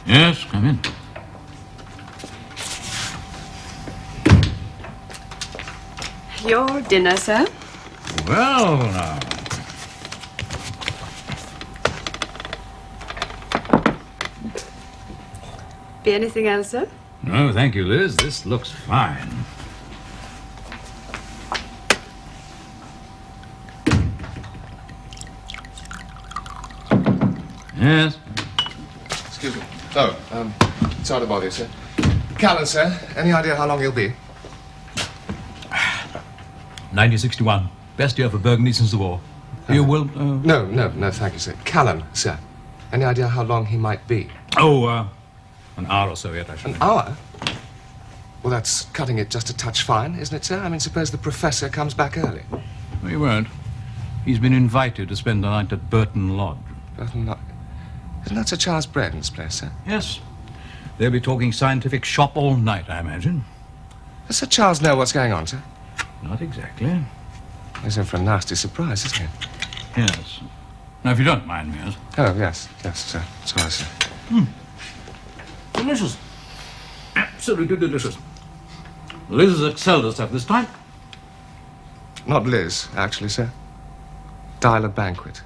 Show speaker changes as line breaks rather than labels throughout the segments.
Yes, come in.
Your dinner, sir?
Well, now.
Be anything else, sir?
No, thank you, Liz. This looks fine. Yes?
Excuse me. Oh, sorry to bother you, sir. Callan, sir. Any idea how long he'll be?
1961. Best year for Burgundy since the war. You will...
No, thank you, sir. Callan, sir. Any idea how long he might be?
An hour or so yet, I should
An hour? Well, that's cutting it just a touch fine, isn't it, sir? I mean, suppose the professor comes back early.
No, he won't. He's been invited to spend the night at Burton Lodge.
Burton Lodge. Isn't that Sir Charles Braden's place, sir?
Yes. They'll be talking scientific shop all night, I imagine.
Does Sir Charles know what's going on, sir?
Not exactly.
He's in for a nasty surprise, isn't he?
Yes. Now, if you don't mind me, yes.
Oh, yes, sir. Sorry, sir.
Delicious. Absolutely delicious. Liz has excelled herself this time.
Not Liz, actually, sir. Dial a banquet.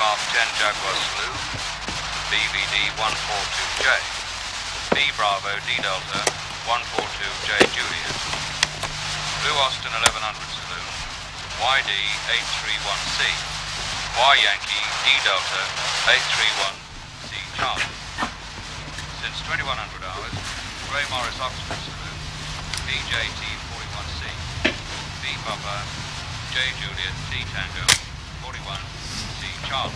Mark 10 Jaguar Saloon, BVD 142J, B Bravo D Delta 142J Juliet, Blue Austin 1100 Saloon, YD 831C, Y Yankee D Delta 831C Charlie. Since 2100 hours, Grey Morris Oxford Saloon, BJT 41C, B Papa J Juliet D Tango 41C Charlie.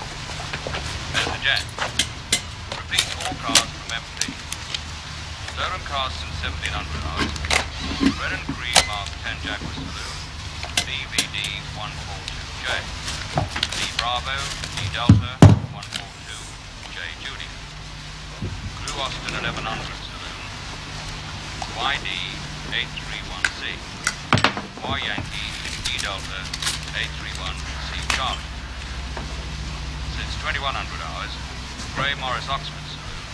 Mr. Jen. Repeat all cars from MP. Stolen cars since 1700 hours. Red and green Mark 10 Jaguar Saloon. DVD 142J. D Bravo D Delta 142J Juliet. Blue Austin 1100 Saloon. YD 831C. Y Yankee D Delta 831C Charlie. Since 2100 hours, Grey Morris Oxford Saloon,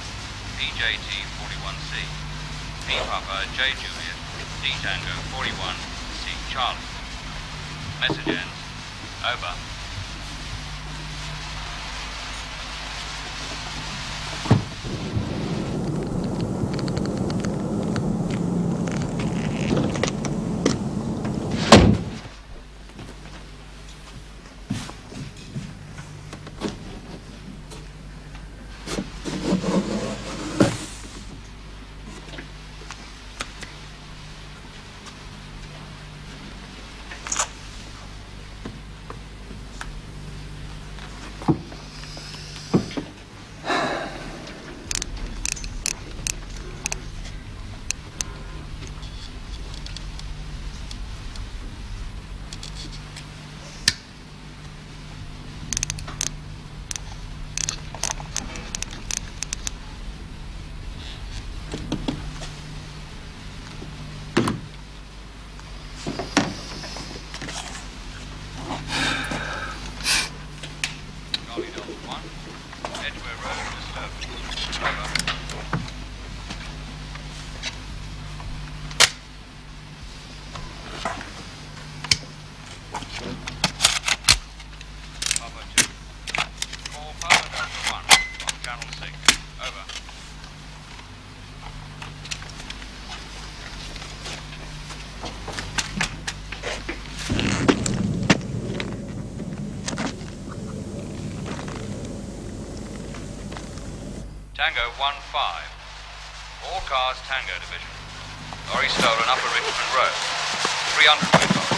PJT 41C, P Papa J Juliet, D Tango 41C Charlie. Message ends. Over. Tango 1-5. All cars Tango Division. Lorry stolen Upper Richmond Road. 300 Whitlock.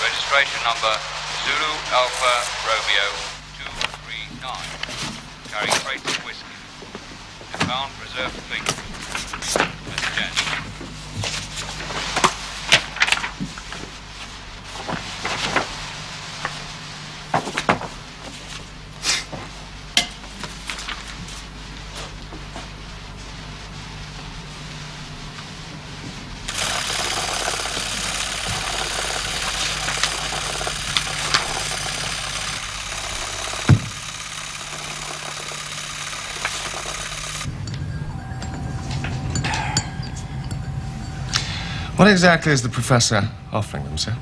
Registration number Zulu Alpha Romeo 239. Carrying crates of whiskey. They found preserved fingerprints. Mr. Jen.
What exactly is the professor offering them, sir?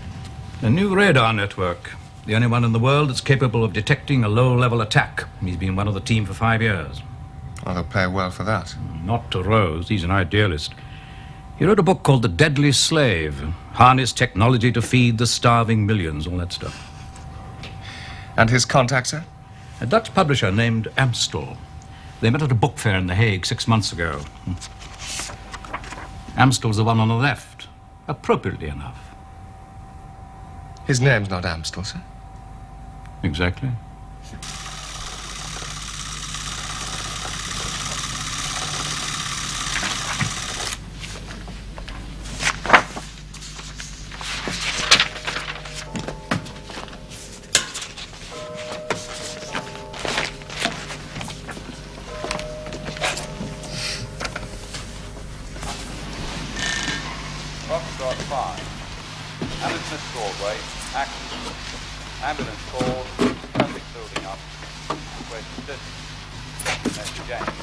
A new radar network. The only one in the world that's capable of detecting a low-level attack. He's been one of the team for 5 years.
Well, they'll pay well for that.
Not to Rose. He's an idealist. He wrote a book called The Deadly Slave. Harness technology to feed the starving millions, all that stuff.
And his contact, sir?
A Dutch publisher named Amstel. They met at a book fair in The Hague 6 months ago. Amstel's the one on the left. Appropriately enough.
His name's not Amstel, sir.
Exactly.
Foxtrot 5. Hammersmith Broadway, accident. Ambulance called, traffic building up. Where's the distance? Mr. James.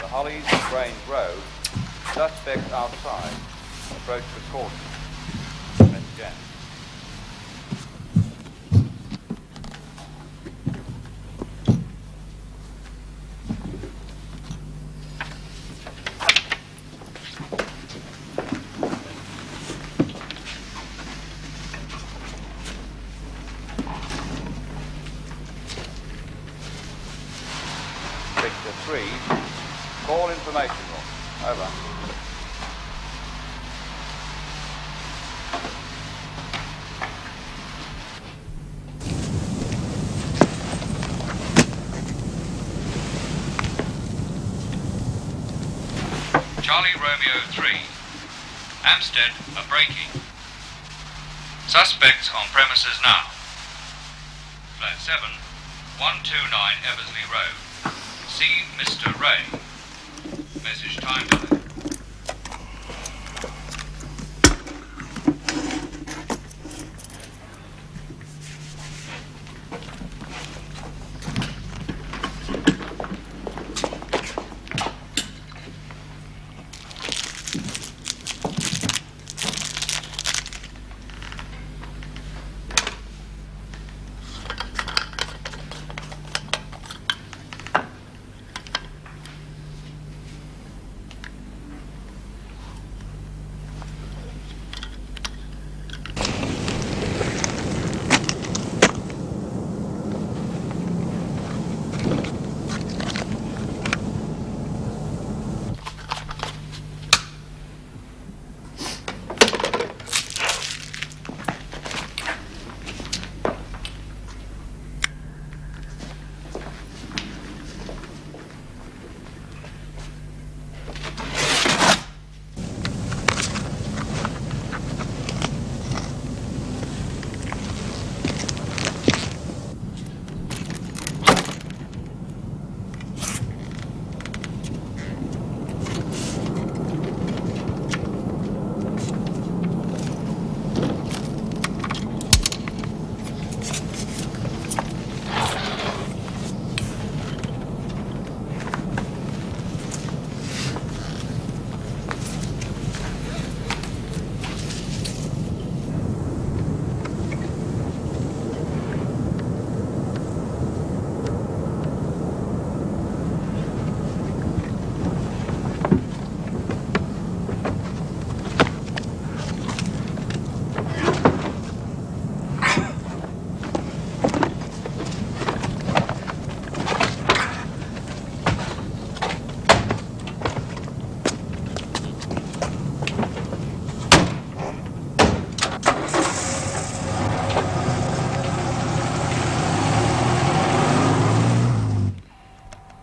Hollies Grange Road. Suspect outside. Approach with caution. Press again. Victor 3, call information room. Over. Charlie Romeo 3, Amstead are breaking. Suspects on premises now. Flat 7, 129 Eversley Road. See Mr. Ray. Message time delay.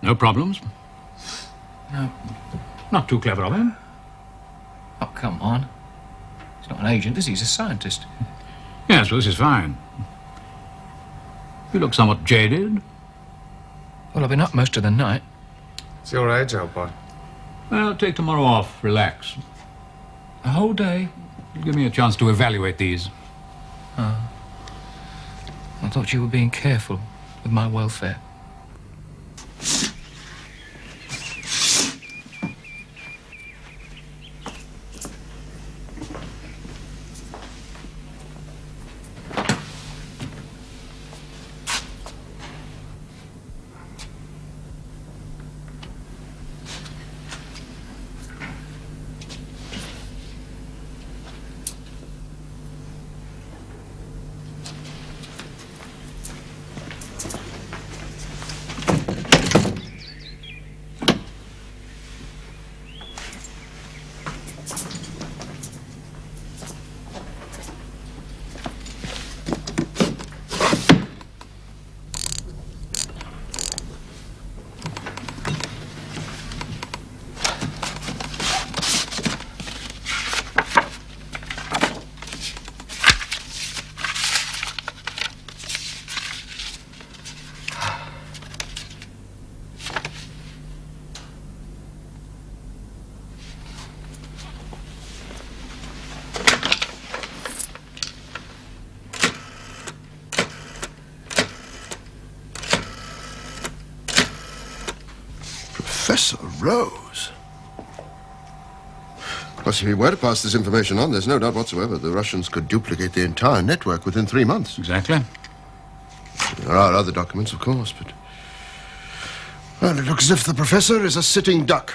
No problems?
No.
Not too clever of him.
Oh, come on. He's not an agent, is he? He's a scientist.
Yes, well, this is fine. You look somewhat jaded.
Well, I've been up most of the night.
It's your age, old boy.
Well, take tomorrow off. Relax.
A whole day?
Give me a chance to evaluate these.
I thought you were being careful with my welfare.
Professor Rose. Well, if he were to pass this information on, there's no doubt whatsoever the Russians could duplicate the entire network within 3 months.
Exactly.
There are other documents, of course, but... Well, it looks as if the professor is a sitting duck.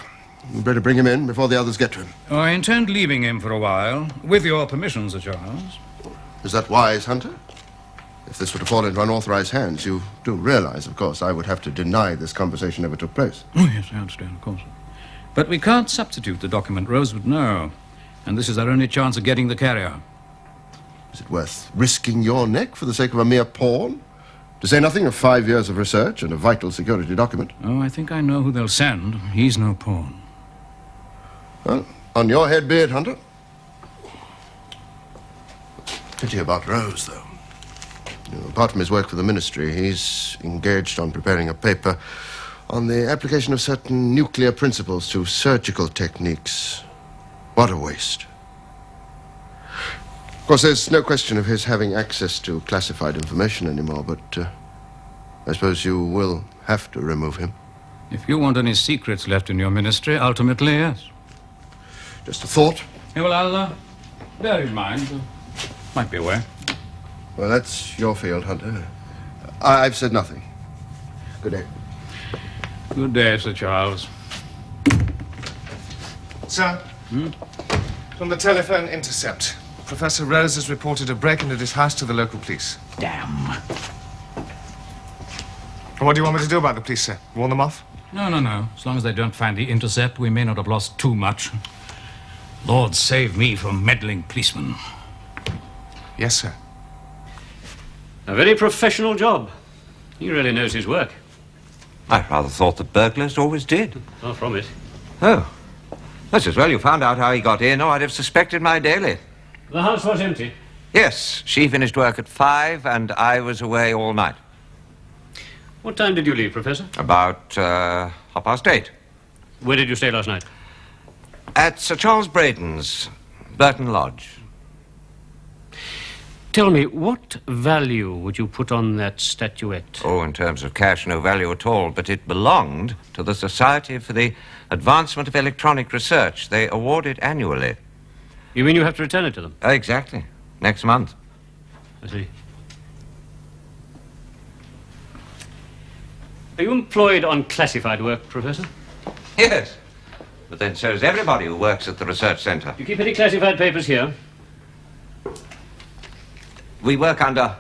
We'd better bring him in before the others get to him.
Oh, I intend leaving him for a while, with your permission, Sir Charles.
Is that wise, Hunter? If this were to fall into unauthorized hands, you do realize, of course, I would have to deny this conversation ever took place.
Oh, yes, I understand, of course. But we can't substitute the document. Rose would know. And this is our only chance of getting the carrier.
Is it worth risking your neck for the sake of a mere pawn? To say nothing of 5 years of research and a vital security document.
Oh, I think I know who they'll send. He's no pawn.
Well, on your head be it, Hunter. Pity about Rose, though. You know, apart from his work for the ministry, he's engaged on preparing a paper on the application of certain nuclear principles to surgical techniques. What a waste. Of course, there's no question of his having access to classified information anymore, but I suppose you will have to remove him.
If you want any secrets left in your ministry, ultimately, yes.
Just a thought.
Yeah, well, I'll bear in mind. Might be a way.
Well, that's your field, Hunter. I've said nothing. Good day.
Good day, Sir Charles.
Sir? From the telephone intercept. Professor Rose has reported a break-in at his house to the local police.
Damn.
What do you want me to do about the police, sir? Warn them off?
No. As long as they don't find the intercept, we may not have lost too much. Lord save me from meddling policemen.
Yes, sir.
A very professional job. He really knows his work.
I rather thought that burglars always did.
Far from it.
Oh. That's as well you found out how he got in, or I'd have suspected my Daly.
The house was empty.
Yes, she finished work at 5, and I was away all night.
What time did you leave, Professor?
About 8:30.
Where did you stay last night?
At Sir Charles Braden's, Burton Lodge.
Tell me, what value would you put on that statuette?
Oh, in terms of cash, no value at all, but it belonged to the Society for the Advancement of Electronic Research. They award it annually.
You mean you have to return it to them?
Exactly. Next month.
I see. Are you employed on classified work, Professor?
Yes. But then so is everybody who works at the research centre.
Do you keep any classified papers here?
We work under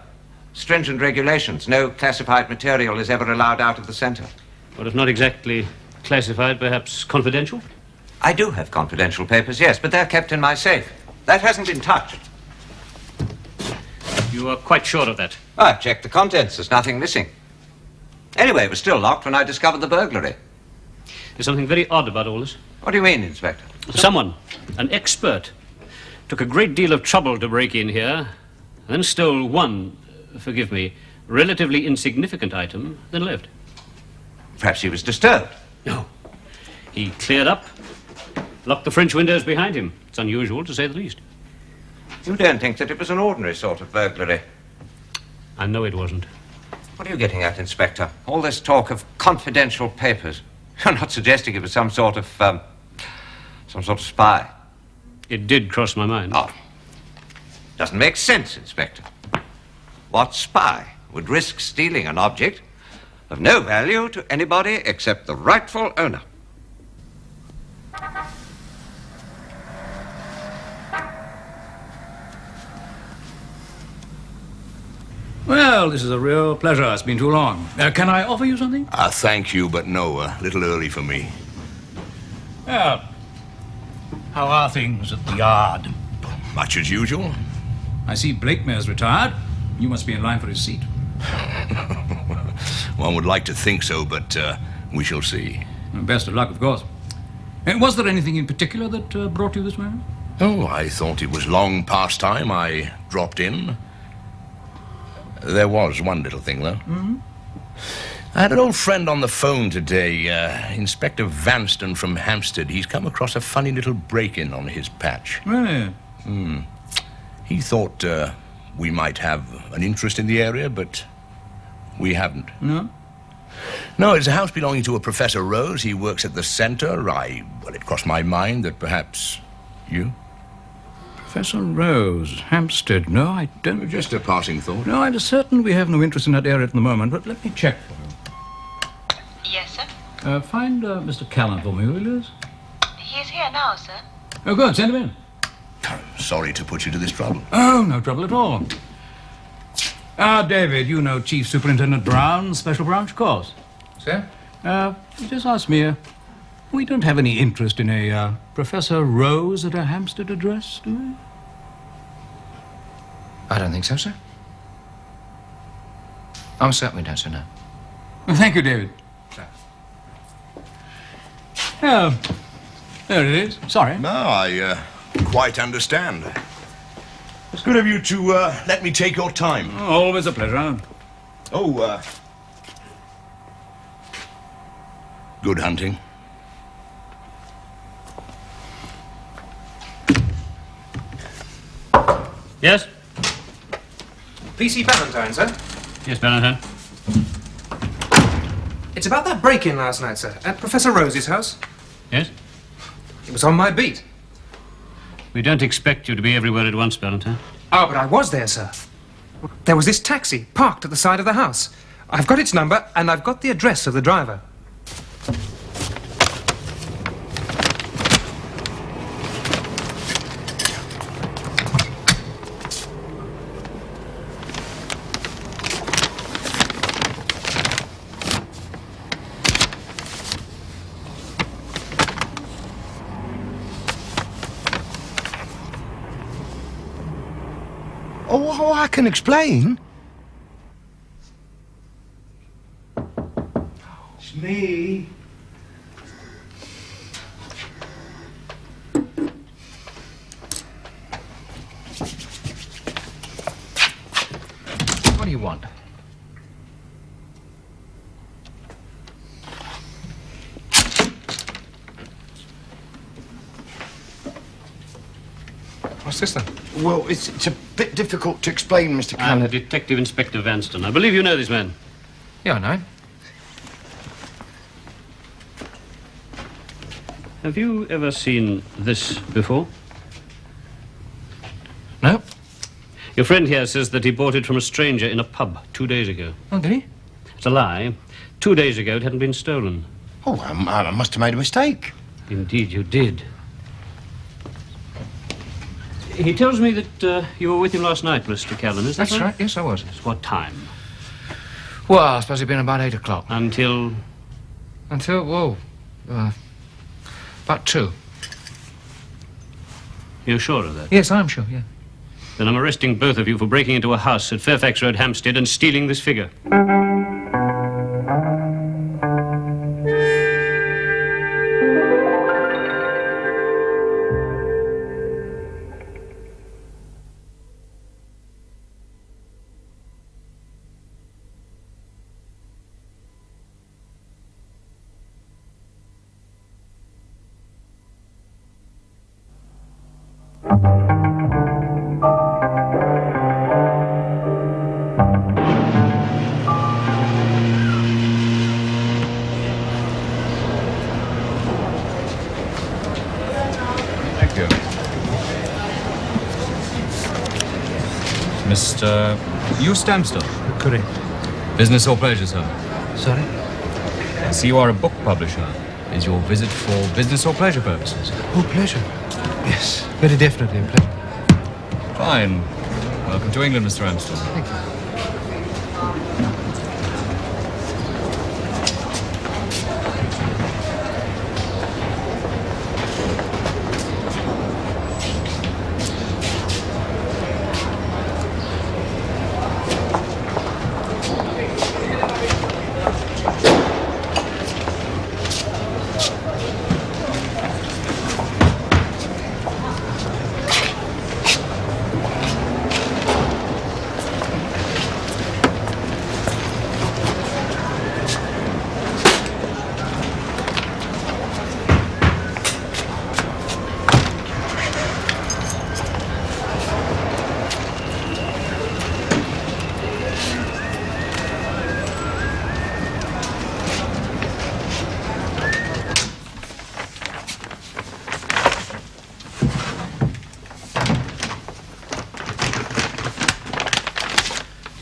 stringent regulations. No classified material is ever allowed out of the centre.
Well, if not exactly classified, perhaps confidential?
I do have confidential papers, yes, but they're kept in my safe. That hasn't been touched.
You are quite sure of that?
I've checked the contents. There's nothing missing. Anyway, it was still locked when I discovered the burglary.
There's something very odd about all this.
What do you mean, Inspector?
Someone, an expert, took a great deal of trouble to break in here, then stole one, forgive me, relatively insignificant item, then left.
Perhaps he was disturbed.
No. He cleared up, locked the French windows behind him. It's unusual, to say the least.
You don't think that it was an ordinary sort of burglary?
I know it wasn't.
What are you getting at, Inspector? All this talk of confidential papers. You're not suggesting it was some sort of spy?
It did cross my mind.
Oh. Doesn't make sense, Inspector. What spy would risk stealing an object of no value to anybody except the rightful owner?
Well, this is a real pleasure. It's been too long. Can I offer you something?
Thank you, but no, a little early for me.
Well, how are things at the yard?
Much as usual.
I see Blakemere's retired. You must be in line for his seat.
One would like to think so, but we shall see.
Well, best of luck, of course. Was there anything in particular that brought you this way?
Oh, I thought it was long past time I dropped in. There was one little thing, though.
Mm-hmm.
I had an old friend on the phone today, Inspector Vanston from Hampstead. He's come across a funny little break-in on his patch.
Really?
He thought we might have an interest in the area, but we haven't.
No?
No, it's a house belonging to a Professor Rose. He works at the centre. Well, it crossed my mind that perhaps you?
Professor Rose, Hampstead. No, I don't.
Just a passing thought.
No, I'm certain we have no interest in that area at the moment, but let me check for you.
Yes, sir?
Find Mr. Callan for me, will you?
He is here now, sir.
Oh, go on, send him in.
I'm sorry to put you to this trouble.
Oh, no trouble at all. David, you know Chief Superintendent Brown, Special Branch, of course.
Sir?
He just asked me, we don't have any interest in a Professor Rose at a Hampstead address, do we?
I don't think so, sir. I'm certain we don't, sir, no.
Well, thank you, David. Oh, there it is. Sorry.
No, I quite understand. It's good of you to let me take your time.
Oh, always a pleasure.
Oh, good hunting.
Yes?
PC Valentine, sir.
Yes, Valentine.
It's about that break-in last night, sir, at Professor Rose's house.
Yes?
It was on my beat.
We don't expect you to be everywhere at once, Valentine.
Oh, but I was there, sir. There was this taxi parked at the side of the house. I've got its number, and I've got the address of the driver.
Oh, I can explain. It's me.
What do you want?
What's this, then?
Well, it's a bit difficult to explain, Mr.
I'm
Callan.
Detective Inspector Vanston. I believe you know this man.
Yeah, I know him.
Have you ever seen this before?
No?
Your friend here says that he bought it from a stranger in a pub 2 days ago.
Oh, did he?
It's a lie. 2 days ago, it hadn't been stolen.
Oh, I must have made a mistake.
Indeed, you did. He tells me that you were with him last night, Mr. Callan. Is that
That's right. Yes, I was.
What time?
Well, I suppose it'd been about 8 o'clock.
Until?
Until, about 2.
You're sure of that?
Yes, I'm sure, yeah.
Then I'm arresting both of you for breaking into a house at Fairfax Road, Hampstead, and stealing this figure.
Thank you. Mr. Hugh Stamston.
Correct.
Business or pleasure, sir?
Sorry?
I see you are a book publisher. Is your visit for business or pleasure purposes?
Oh, pleasure. Yes, very definitely a pleasure.
Fine. Welcome to England, Mr. Amston.
Thank you.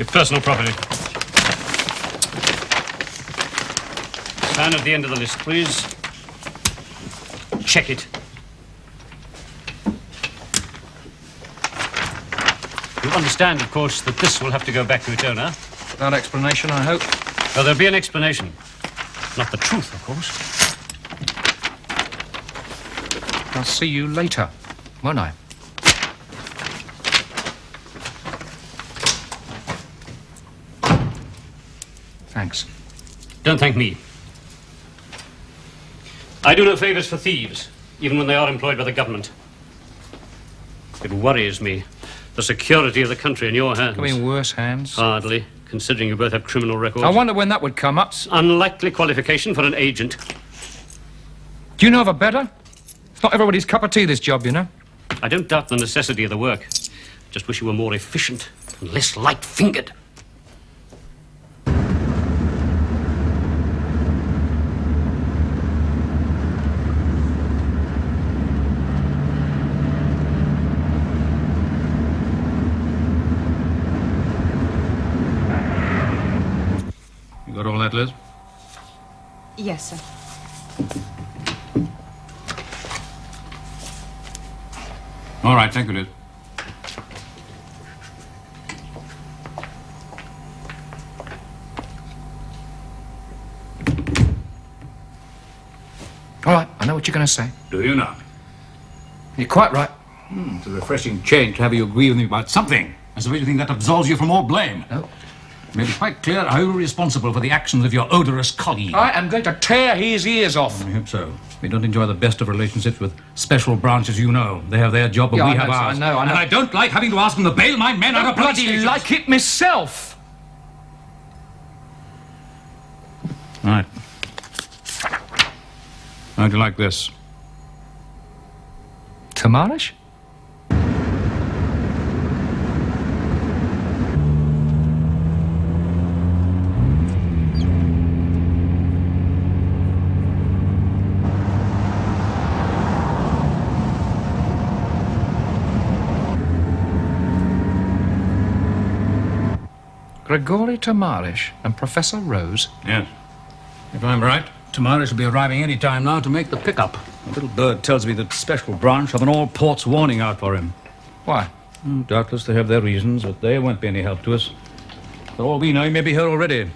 Your personal property. Sign at the end of the list, please. Check it. You understand, of course, that this will have to go back to its owner.
Without explanation, I hope.
Well, there'll be an explanation. Not the truth, of course.
I'll see you later, won't I? Thanks.
Don't thank me. I do no favors for thieves, even when they are employed by the government. It worries me, the security of the country in your hands.
Could be in worse hands.
Hardly, considering you both have criminal records.
I wonder when that would come up.
Unlikely qualification for an agent.
Do you know of a better? It's not everybody's cup of tea, this job, you know.
I don't doubt the necessity of the work. Just wish you were more efficient and less light-fingered.
You got all that, Liz?
Yes, sir.
All right, thank you, Liz.
All right, I know what you're going to say.
Do you now?
You're quite right.
It's a refreshing change to have you agree with me about something, as if anything that absolves you from all blame.
No.
It may be quite clear how you're responsible for the actions of your odorous colleague.
I am going to tear his ears off.
I hope so. We don't enjoy the best of relationships with special branches, you know. They have their job, but we have ours.
I know.
And I don't like having to ask them to bail my men out of police
bloody
stations.
like it myself.
Right. How'd you like this?
Tamarish? Grigori Tamarish and Professor Rose?
Yes. If I'm right, Tamarish will be arriving any time now to make the pickup. The little bird tells me that special branch have an all-ports warning out for him.
Why?
Doubtless they have their reasons, but they won't be any help to us. For all we know, he may be here already.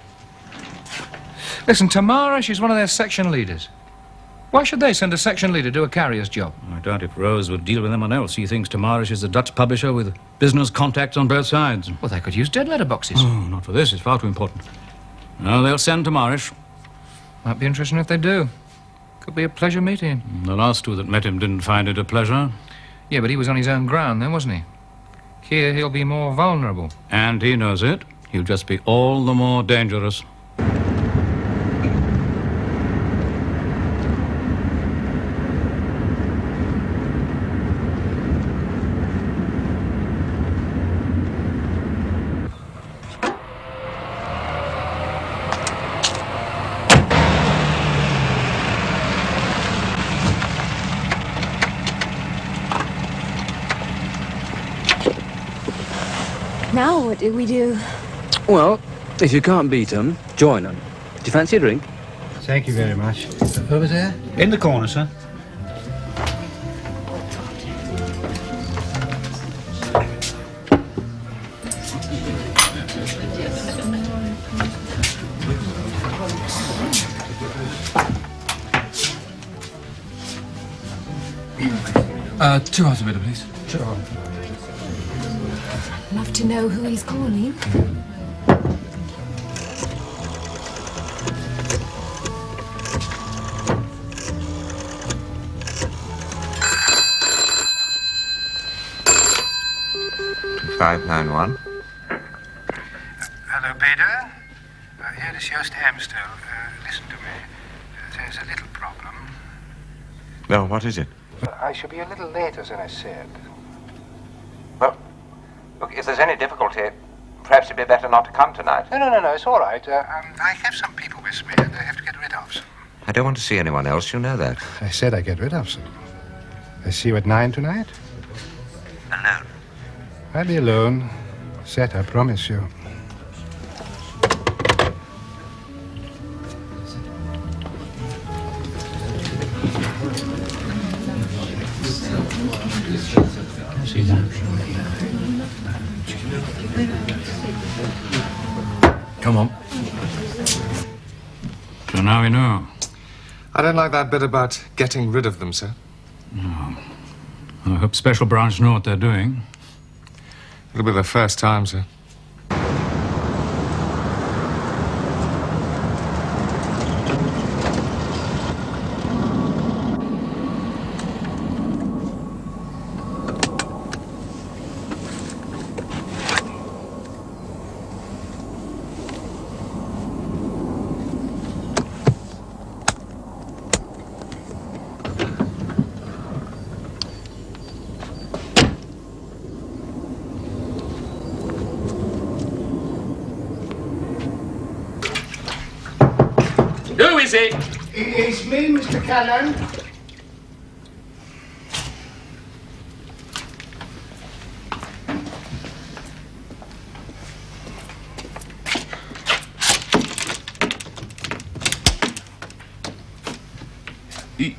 Listen, Tamarish is one of their section leaders. Why should they send a section leader to do a carrier's job?
I doubt if Rose would deal with anyone else. He thinks Tamarish is a Dutch publisher with business contacts on both sides.
Well, they could use dead letter boxes.
Oh, not for this. It's far too important. No, they'll send Tamarish.
Might be interesting if they do. Could be a pleasure meeting him.
The last two that met him didn't find it a pleasure.
Yeah, but he was on his own ground then, wasn't he? Here he'll be more vulnerable.
And he knows it. He'll just be all the more dangerous.
Now what do we do?
Well, if you can't beat them, join them. Do you fancy a drink?
Thank you very much. Over there?
In the corner, sir.
Two hours a bit, please.
Sure.
Love to know who he's calling.
$591.
Hello, Peter. Here is Joost Amstel. Listen to me. There's a little problem.
No, what is it?
I shall be a little later than I said.
Well, look, if there's any difficulty, perhaps it'd be better not to come tonight.
No, it's all right. I have some people with me and I have to get rid of some.
I don't want to see anyone else, you know that.
I said I get rid of some. I see you at 9 tonight?
Alone.
I'll be alone. That I promise you.
See that? Come on. So now we know.
I don't like that bit about getting rid of them, sir.
No. I hope Special Branch know what they're doing.
It'll be the first time, sir.
Who is it?
It's me, Mr. Callan.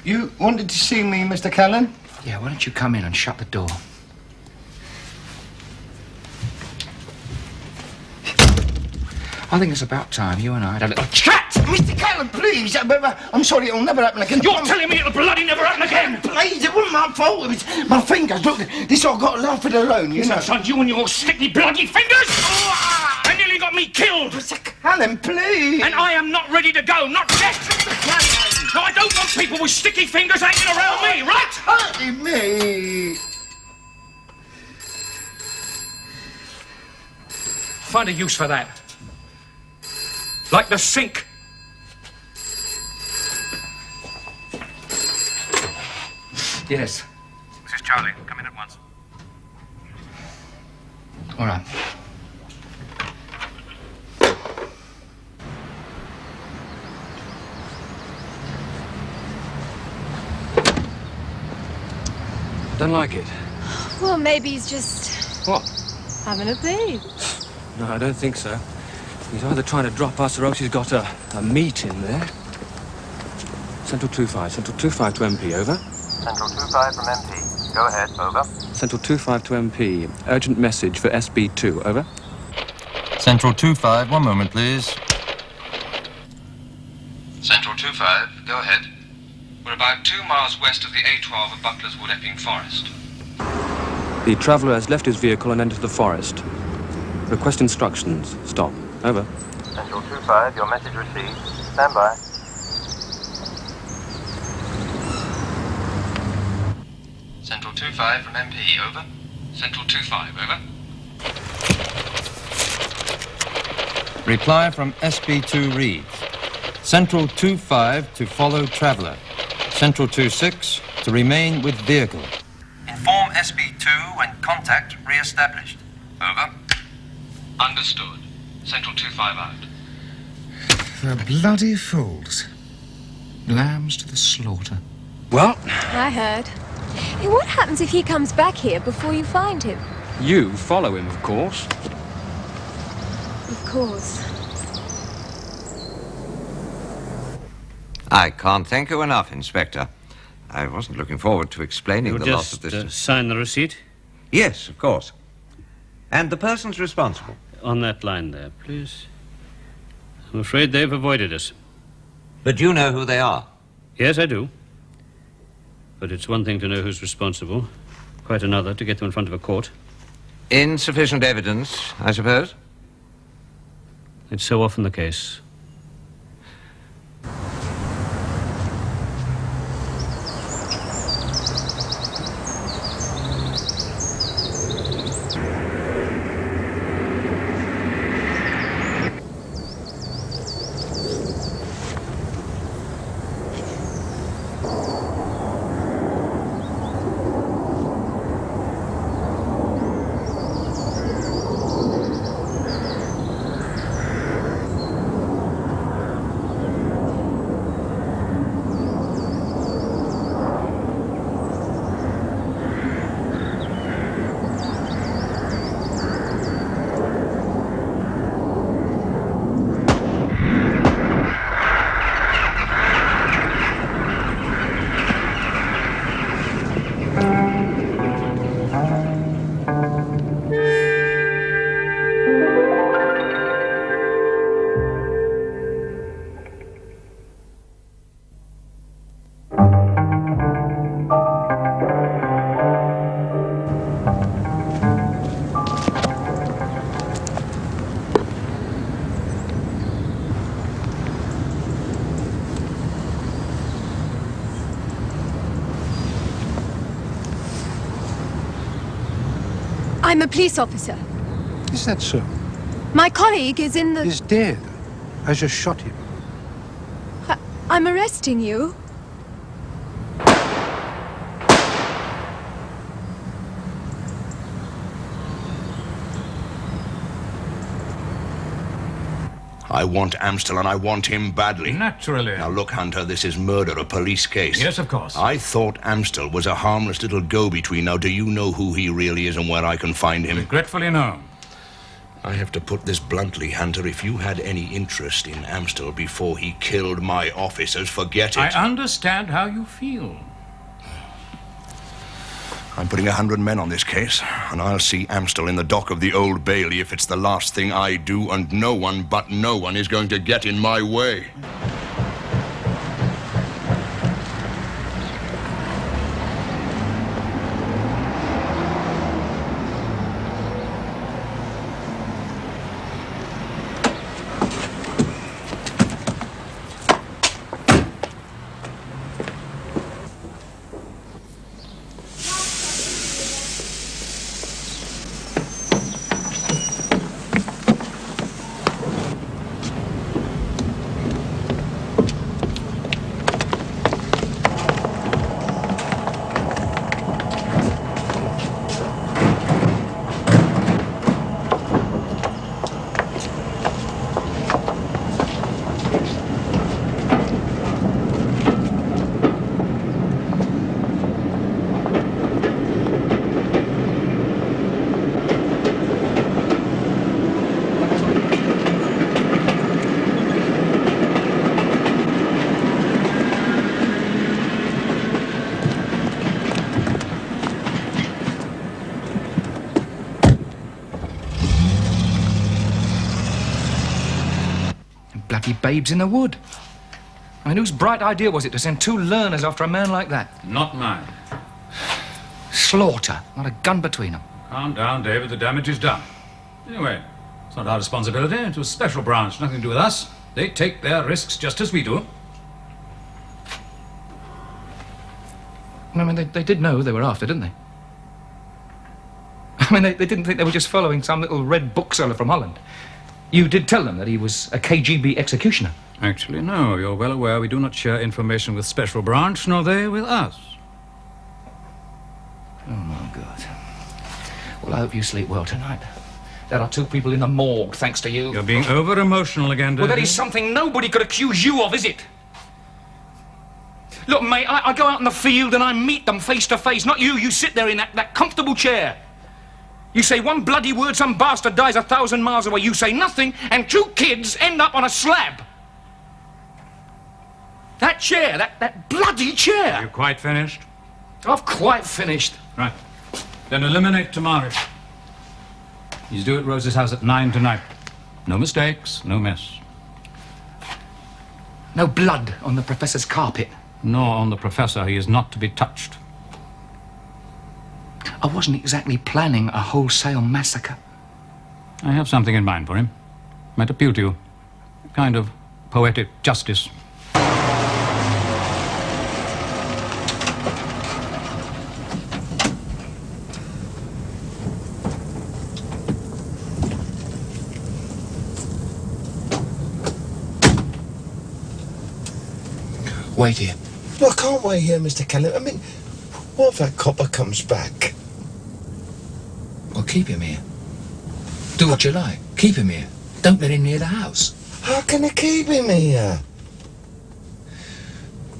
You wanted to see me, Mr. Callan?
Yeah, why don't you come in and shut the door? I think it's about time you and I had a little chat.
Mr. Callan, please. I'm sorry, it'll never happen again.
You're telling me it'll bloody never happen again?
Please, it wasn't my fault. It was my fingers. Look, this all got laughed at alone, you know.
Son, you and your sticky bloody fingers! They nearly got me killed!
Mr. Callan, please.
And I am not ready to go, not yet! No, I don't want people with sticky fingers hanging around me, right?
Hurting me.
Find a use for that. Like the sink.
Yes.
This is Charlie. Come in at once.
All right.
Don't like it.
Well, maybe he's just
What?
having a babe.
No, I don't think so. He's either trying to drop us or else he's got a meat in there. Central 25. Central 25 to MP, over.
Central 25 from MP. Go ahead, over.
Central 25 to MP. Urgent message for SB2, over.
Central 25, one moment, please. Central 25, go ahead.
We're about 2 miles west of the A12 at Butler's Wood Epping Forest.
The traveller has left his vehicle and entered the forest. Request instructions. Stop. Over.
Central 25, your message received. Stand by.
Central 25 from MP, over. Central 25, over.
Reply from SB2 reads. Central 25 to follow traveller. Central 26 to remain with vehicle. Inform SB2 when contact re-established. Over.
Understood. Central 25 out.
The bloody fools. Lambs to the slaughter.
Well,
I heard. Hey, what happens if he comes back here before you find him?
you follow him, of course.
Of course.
I can't thank you enough, Inspector. I wasn't looking forward to explaining
You'll
the loss of
just
this.
sign the receipt?
Yes, of course. And the persons responsible.
On that line there, please. I'm afraid they've avoided us.
But you know who they are.
Yes, I do. But it's one thing to know who's responsible, quite another to get them in front of a court.
Insufficient evidence, I suppose?
It's so often the case.
I'm a police officer.
Is that so?
My colleague is in the...
He's dead. I just shot him.
I'm arresting you.
I want Amstel, and I want him badly.
Naturally.
Now look, Hunter, this is murder, a police case.
Yes, of course.
I thought Amstel was a harmless little go-between. Now, do you know who he really is and where I can find him?
Regretfully, no.
I have to put this bluntly, Hunter. If you had any interest in Amstel before he killed my officers, forget it.
I understand how you feel.
I'm putting 100 men on this case, and I'll see Amstel in the dock of the Old Bailey if it's the last thing I do, and no one but no one is going to get in my way.
Bloody babes in the wood. I mean, whose bright idea was it to send 2 learners after a man like that?
Not mine.
Slaughter, not a gun between them.
Calm down, David. The damage is done. Anyway, it's not our responsibility. It was a special branch. Nothing to do with us. They take their risks just as we do.
I mean, they did know who they were after, didn't they? I mean, they didn't think they were just following some little red bookseller from Holland. You did tell them that he was a KGB executioner.
Actually, no. You're well aware we do not share information with Special Branch, nor they with us.
Oh, my God. Well, I hope you sleep well tonight. There are 2 people in the morgue, thanks to you.
You're being over-emotional again, David.
Well, that is something nobody could accuse you of, is it? Look, mate, I go out in the field and I meet them face to face. Not you. You sit there in that comfortable chair. You say one bloody word, some bastard dies 1,000 miles away. You say nothing, and 2 kids end up on a slab. That chair, that bloody chair.
Are you quite finished?
I've quite finished.
Right. Then eliminate tomorrow. He's due at Rose's house at 9 tonight. No mistakes, no mess.
No blood on the professor's carpet.
Nor on the professor. He is not to be touched.
I wasn't exactly planning a wholesale massacre.
I have something in mind for him. Might appeal to you. A kind of poetic justice.
Wait here.
No, I can't wait here, Mr. Callan. I mean, what if that copper comes back?
Well, keep him here. Do what you like. Keep him here. Don't let him near the house.
How can I keep him here?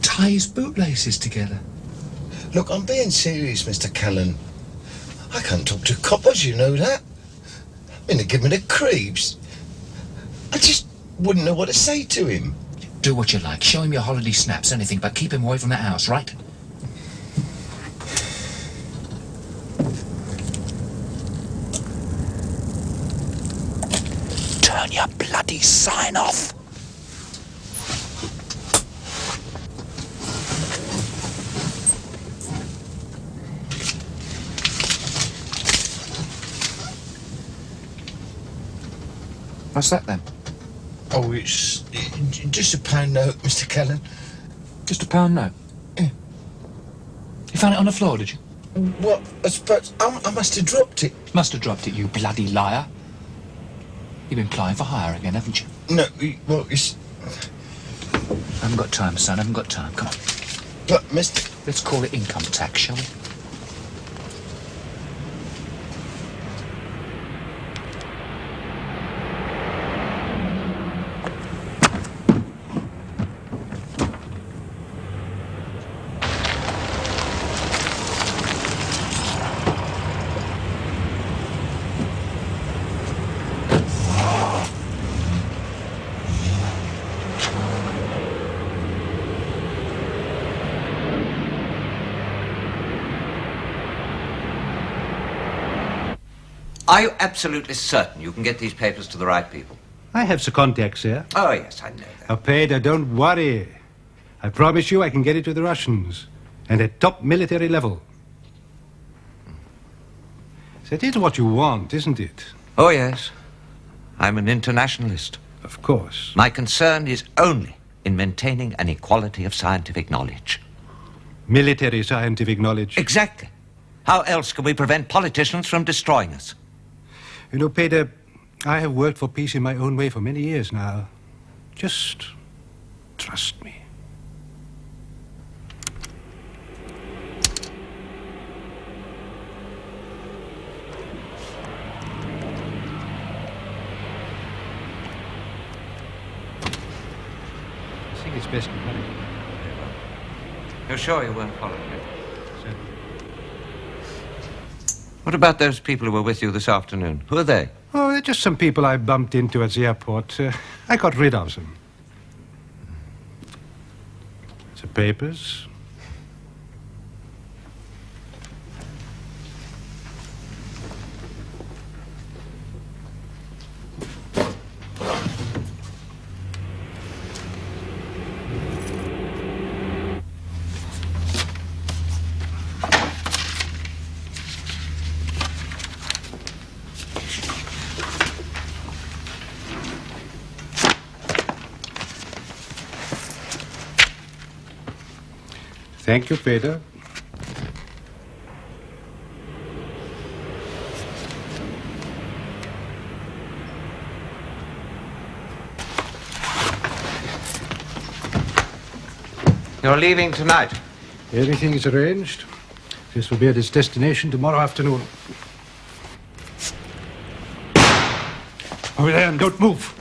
Tie his bootlaces together.
Look, I'm being serious, Mr. Callan. I can't talk to coppers, you know that. I mean, they give me the creeps. I just wouldn't know what to say to him.
Do what you like. Show him your holiday snaps, anything, but keep him away from that house, right? Turn your bloody sign off. What's that then?
Oh, it's just a pound note, Mr. Callan.
Just a pound note?
Yeah.
You found it on the floor, did you?
What? But I must have dropped it.
Must have dropped it, you bloody liar. You've been applying for hire again, haven't you?
No, well, it's...
I haven't got time, son. I haven't got time. Come on.
But, Mr...
Let's call it income tax, shall we?
Are you absolutely certain you can get these papers to the right people?
I have some contacts, sir.
Oh, yes, I know that.
Peter, don't worry. I promise you I can get it to the Russians. And at top military level. That is what you want, isn't it?
Oh, yes. I'm an internationalist.
Of course.
My concern is only in maintaining an equality of scientific knowledge.
Military scientific knowledge?
Exactly. How else can we prevent politicians from destroying us?
You know, Peter, I have worked for peace in my own way for many years now. Just trust me. I think it's best to hurry.
You're sure you weren't following me? What about those people who were with you this afternoon? Who are they?
Oh, they're just some people I bumped into at the airport. I got rid of them. The papers. Thank you, Peter.
You're leaving tonight.
Everything is arranged. This will be at its destination tomorrow afternoon. Over there and don't move.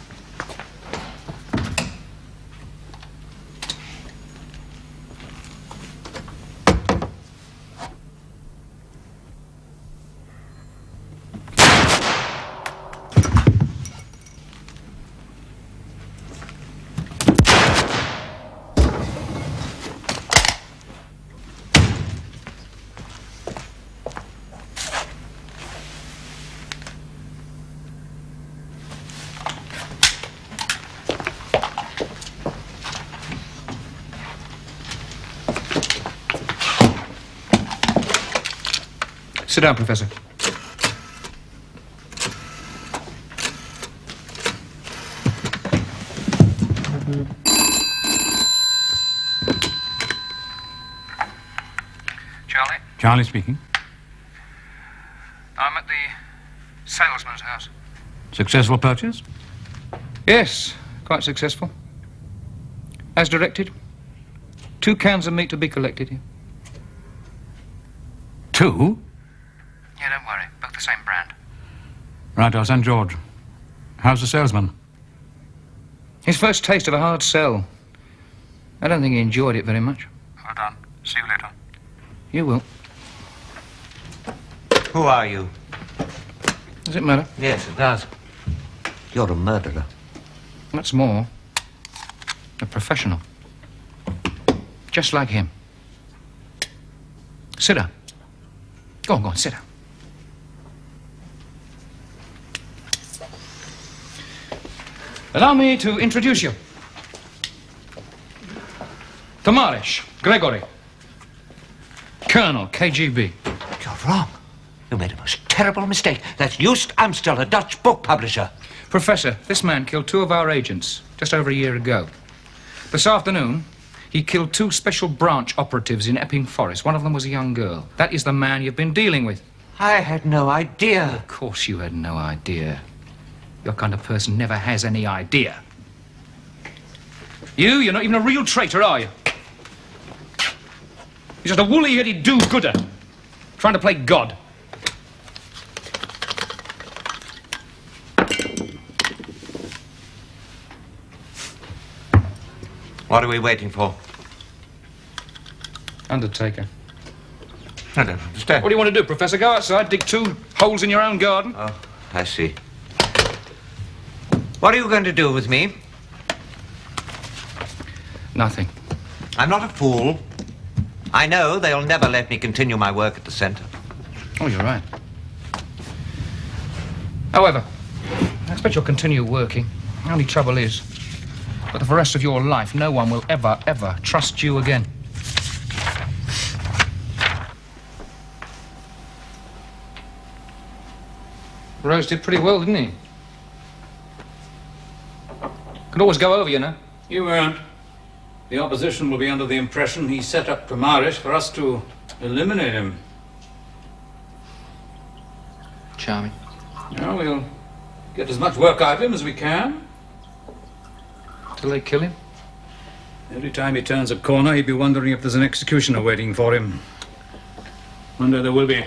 Sit down, Professor.
Charlie?
Charlie speaking.
I'm at the salesman's house.
Successful purchase?
Yes, quite successful. As directed. 2 cans of meat to be collected here.
2?
Yeah, don't worry. Both the same brand.
Right, I'll send George. How's the salesman?
His first taste of a hard sell. I don't think he enjoyed it very much.
Well done. See you later.
You will.
Who are you?
Does it matter?
Yes, it does. You're a murderer.
What's more, a professional. Just like him. Sit down. Go on, sit down. Allow me to introduce you. Tomaris Gregory. Colonel, KGB.
You're wrong. You made a most terrible mistake. That's Joost Amstel, a Dutch book publisher.
Professor, this man killed 2 of our agents just over a year ago. This afternoon, He killed 2 special branch operatives in Epping Forest. One of them was a young girl. That is the man you've been dealing with.
I had no idea.
Of course you had no idea. Your kind of person never has any idea. You're not even a real traitor, are you? You're just a woolly-headed do-gooder, trying to play God.
What are we waiting for?
Undertaker.
I don't understand.
What do you want to do, Professor? Go outside, dig 2 holes in your own garden?
Oh, I see. What are you going to do with me?
Nothing.
I'm not a fool. I know they'll never let me continue my work at the centre.
Oh, you're right. However, I expect you'll continue working. The only trouble is that for the rest of your life, no one will ever, ever trust you again. Rose did pretty well, didn't he? Could always go over, you know.
You weren't. The opposition will be under the impression he set up Primarish for us to eliminate him.
Charming.
Well, we'll get as much work out of him as we can.
Till they kill him?
Every time he turns a corner, he'd be wondering if there's an executioner waiting for him. One day there will be.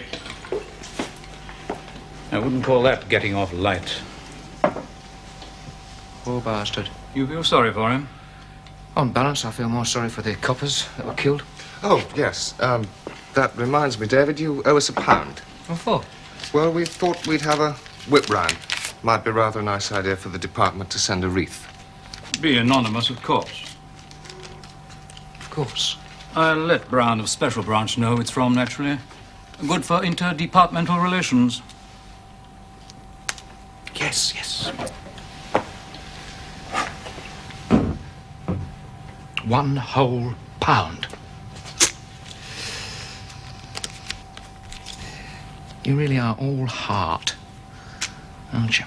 I wouldn't call that getting off light.
Poor bastard.
You feel sorry for him?
On balance, I feel more sorry for the coppers that were killed.
Oh, yes. That reminds me, David, you owe us £1.
What for?
Well, we thought we'd have a whip round. Might be rather a nice idea for the department to send a wreath.
Be anonymous, of course.
Of course.
I'll let Brown of Special Branch know who it's from, naturally. Good for interdepartmental relations.
Yes, yes. 1 whole pound. You really are all heart, aren't you?